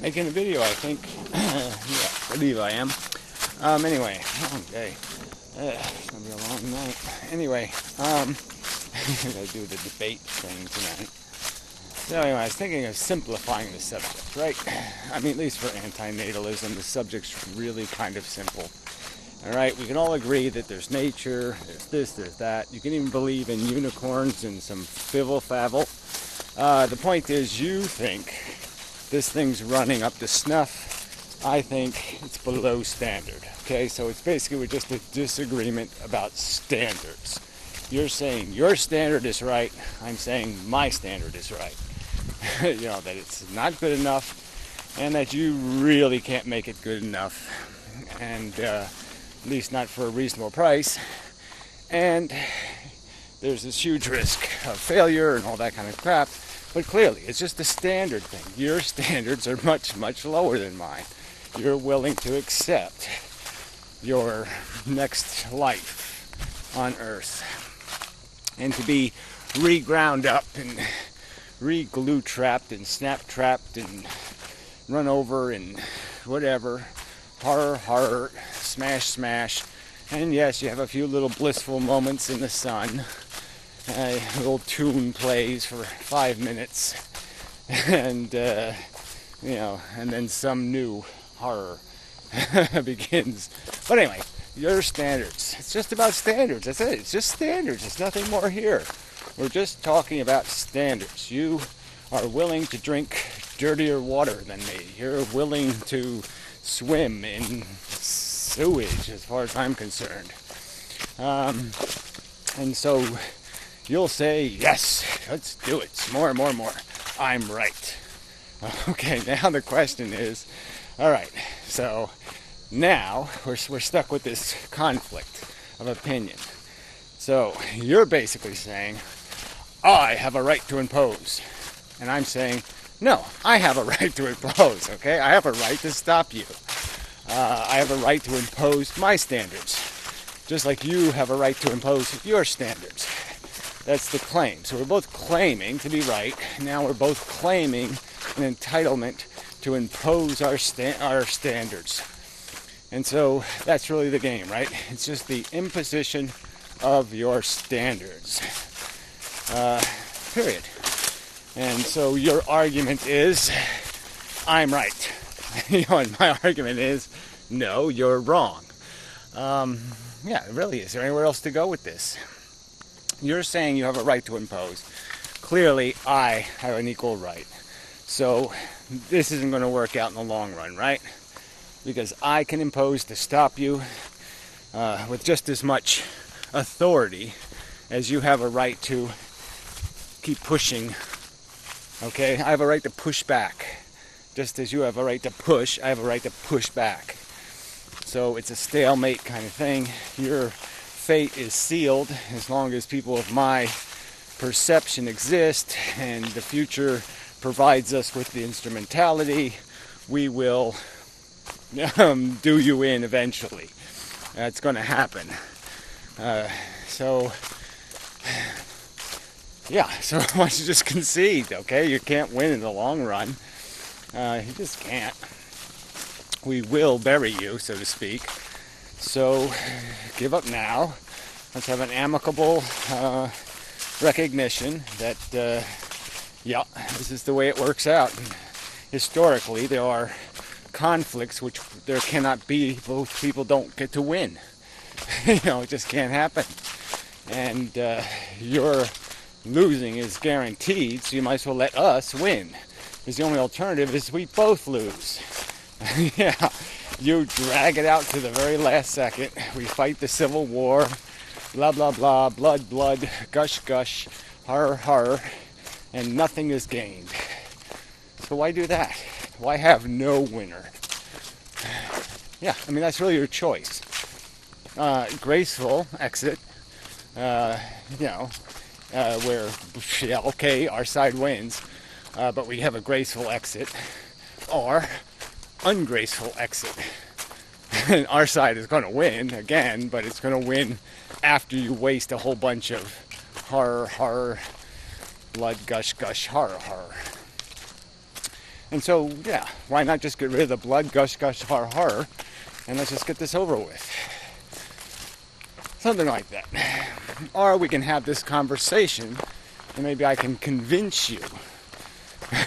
Making a video, I think. Yeah, I believe I am. Anyway, long day. It's gonna be a long night. Anyway, I gotta do the debate thing tonight. So anyway, I was thinking of simplifying the subject, right? I mean, at least for antinatalism, the subject's really kind of simple. Alright, we can all agree that there's nature, there's this, there's that. You can even believe in unicorns and some fiddle-faddle. The point is, you think this thing's running up to snuff. I think it's below standard. Okay, so it's basically just a disagreement about standards. You're saying your standard is right. I'm saying my standard is right. You know, that it's not good enough and that you really can't make it good enough. And at least not for a reasonable price. And there's this huge risk of failure and all that kind of crap. But clearly, it's just a standard thing. Your standards are much, much lower than mine. You're willing to accept your next life on Earth and to be re-ground up and re-glue trapped and snap trapped and run over and whatever. Horror, horror, smash, smash. And yes, you have a few little blissful moments in the sun. A little tune plays for 5 minutes, and you know, and then some new horror begins. But anyway, your standards. It's just about standards. That's it. It's just standards. It's nothing more here. We're just talking about standards. You are willing to drink dirtier water than me. You're willing to swim in sewage, as far as I'm concerned. And so you'll say, yes, let's do it. More. I'm right. Okay, now the question is, all right, so now we're stuck with this conflict of opinion. So you're basically saying, I have a right to impose. And I'm saying, no, I have a right to impose, okay? I have a right to stop you. I have a right to impose my standards, just like you have a right to impose your standards. That's the claim. So we're both claiming to be right. Now we're both claiming an entitlement to impose our standards. And so that's really the game, right? It's just the imposition of your standards. Period. And so your argument is, I'm right. You know, and my argument is, no, you're wrong. Yeah, really, is there anywhere else to go with this? You're saying you have a right to impose. Clearly, I have an equal right. So this isn't going to work out in the long run, right? Because I can impose to stop you with just as much authority as you have a right to keep pushing. Okay? I have a right to push back. Just as you have a right to push, I have a right to push back. So it's a stalemate kind of thing. Your fate is sealed as long as people of my perception exist and the future provides us with the instrumentality. We will do you in eventually. That's going to happen. So why don't you just concede, okay? You can't win in the long run. You just can't. We will bury you, so to speak. So give up now. Let's have an amicable recognition that, this is the way it works out. Historically, there are conflicts which there cannot be. Both people don't get to win. You know, it just can't happen. And your losing is guaranteed, so you might as well let us win. Because the only alternative is we both lose. Yeah, you drag it out to the very last second. We fight the Civil War, blah, blah, blah, blood, blood, gush, gush, horror, horror, and nothing is gained. So why do that? Why have no winner? Yeah, I mean, that's really your choice. Graceful exit, where, yeah, okay, our side wins, but we have a graceful exit, or ungraceful exit. And our side is going to win again, but it's going to win after you waste a whole bunch of horror, horror, blood, gush, gush, horror, horror. And so, yeah, why not just get rid of the blood, gush, gush, har, har, and let's just get this over with. Something like that. Or we can have this conversation, and maybe I can convince you,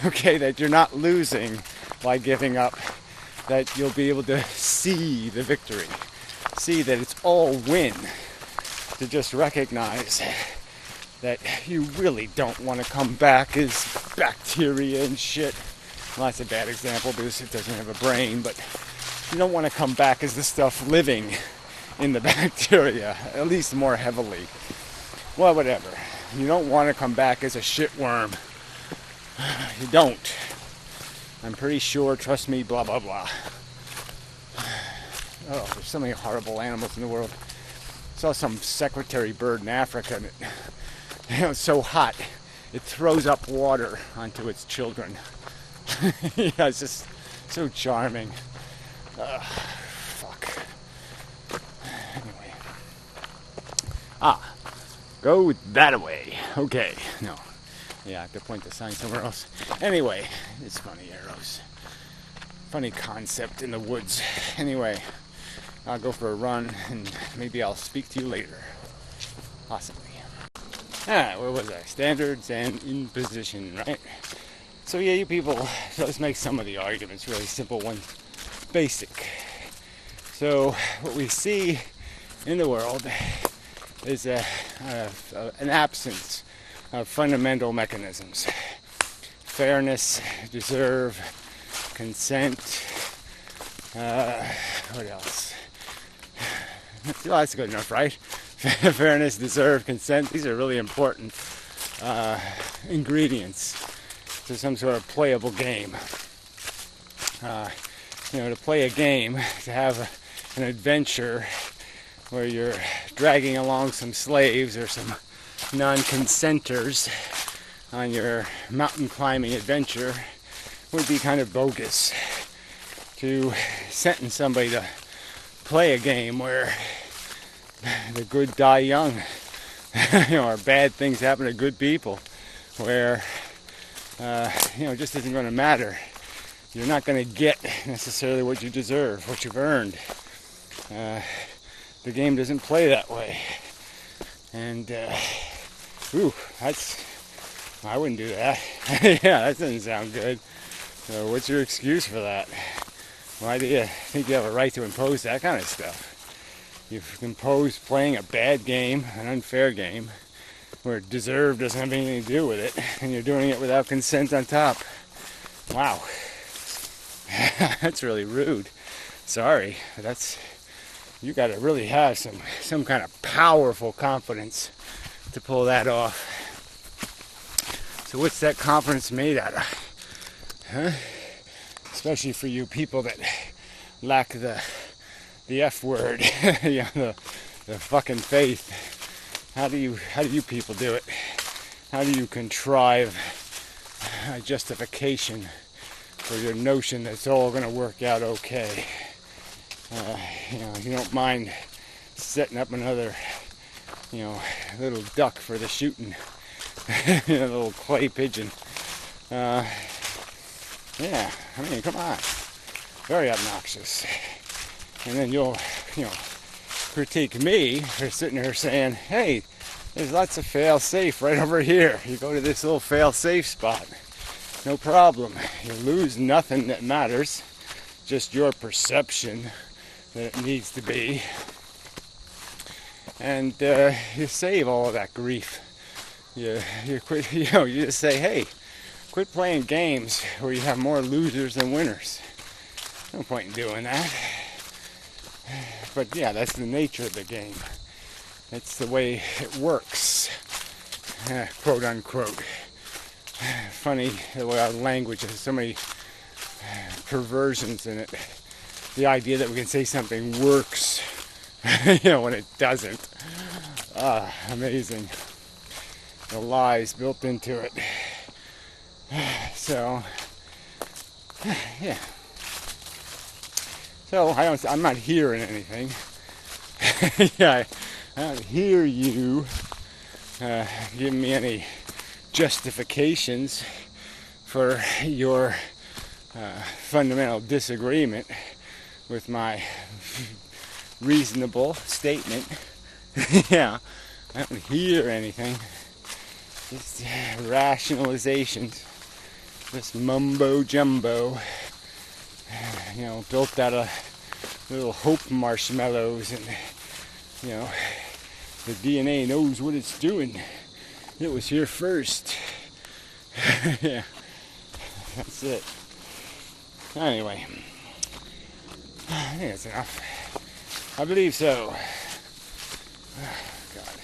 okay, that you're not losing by giving up, that you'll be able to see the victory, see that it's all win, to just recognize that you really don't want to come back as bacteria and shit. Well, that's a bad example because it doesn't have a brain, but you don't want to come back as the stuff living in the bacteria, at least more heavily. Well, whatever. You don't want to come back as a shitworm. You don't. I'm pretty sure, trust me, blah, blah, blah. Oh, there's so many horrible animals in the world. I saw some secretary bird in Africa, and it's so hot, it throws up water onto its children. Yeah, it's just so charming. Fuck. Anyway. Go that way. Okay. No. Yeah, I have to point the sign somewhere else. Anyway, it's funny arrows. Funny concept in the woods. Anyway, I'll go for a run and maybe I'll speak to you later. Possibly. Where was I? Standards and imposition, right? So yeah, you people, so let's make some of the arguments really simple ones. Basic. So what we see in the world is an absence of fundamental mechanisms. Fairness, deserve, consent, what else? Well, that's good enough, right? Fairness, deserve, consent, these are really important ingredients to some sort of playable game. To play a game, to have an adventure where you're dragging along some slaves or some non-consenters on your mountain climbing adventure would be kind of bogus. To sentence somebody to play a game where the good die young, or bad things happen to good people, where it just isn't going to matter. You're not going to get necessarily what you deserve, what you've earned. The game doesn't play that way. And, I wouldn't do that. Yeah, that doesn't sound good. So what's your excuse for that? Why do you think you have a right to impose that kind of stuff? You've imposed playing a bad game, an unfair game, where deserve doesn't have anything to do with it, and you're doing it without consent on top. Wow. That's really rude. Sorry, but you got to really have some kind of powerful confidence to pull that off. So what's that confidence made out of? Huh? Especially for you people that lack the F word, the fucking faith. How do you people do it? How do you contrive a justification for your notion that it's all going to work out okay? You don't mind setting up another, little duck for the shooting, a little clay pigeon. Yeah, I mean, come on. Very obnoxious. And then you'll, critique me for sitting here saying, hey, there's lots of fail-safe right over here. You go to this little fail-safe spot. No problem. You lose nothing that matters. Just your perception that it needs to be. And you save all of that grief. You quit, you just say, hey, quit playing games where you have more losers than winners. No point in doing that. But yeah, that's the nature of the game. That's the way it works, quote unquote. Funny the way our language has so many perversions in it. The idea that we can say something works, when it doesn't. Amazing. The lies built into it. So, yeah. So I'm not hearing anything. Yeah, I don't hear you giving me any justifications for your fundamental disagreement with my reasonable statement. Yeah, I don't hear anything. Just rationalizations. Just mumbo jumbo. You know, built out of little hope marshmallows, and you know, the DNA knows what it's doing. It was here first. Yeah, that's it. Anyway, I think that's enough. I believe so. God.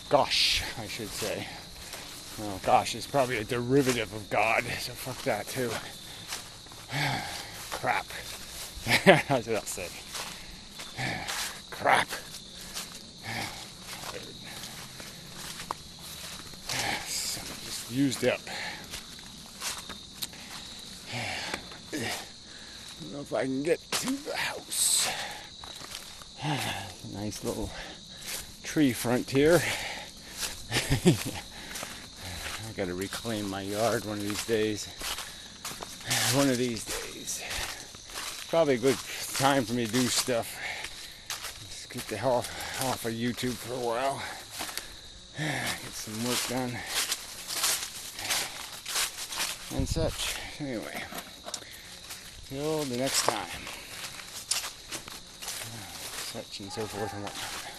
Gosh, I should say. Well, gosh is probably a derivative of God, so fuck that too. Crap. That's what I'll say. Crap. Just used up. I don't know if I can get to the house. Nice little tree front here. I gotta reclaim my yard one of these days. One of these days. Probably a good time for me to do stuff. Just get the hell off of YouTube for a while. Get some work done. And such. Anyway. Till the next time. Such and so forth and whatnot.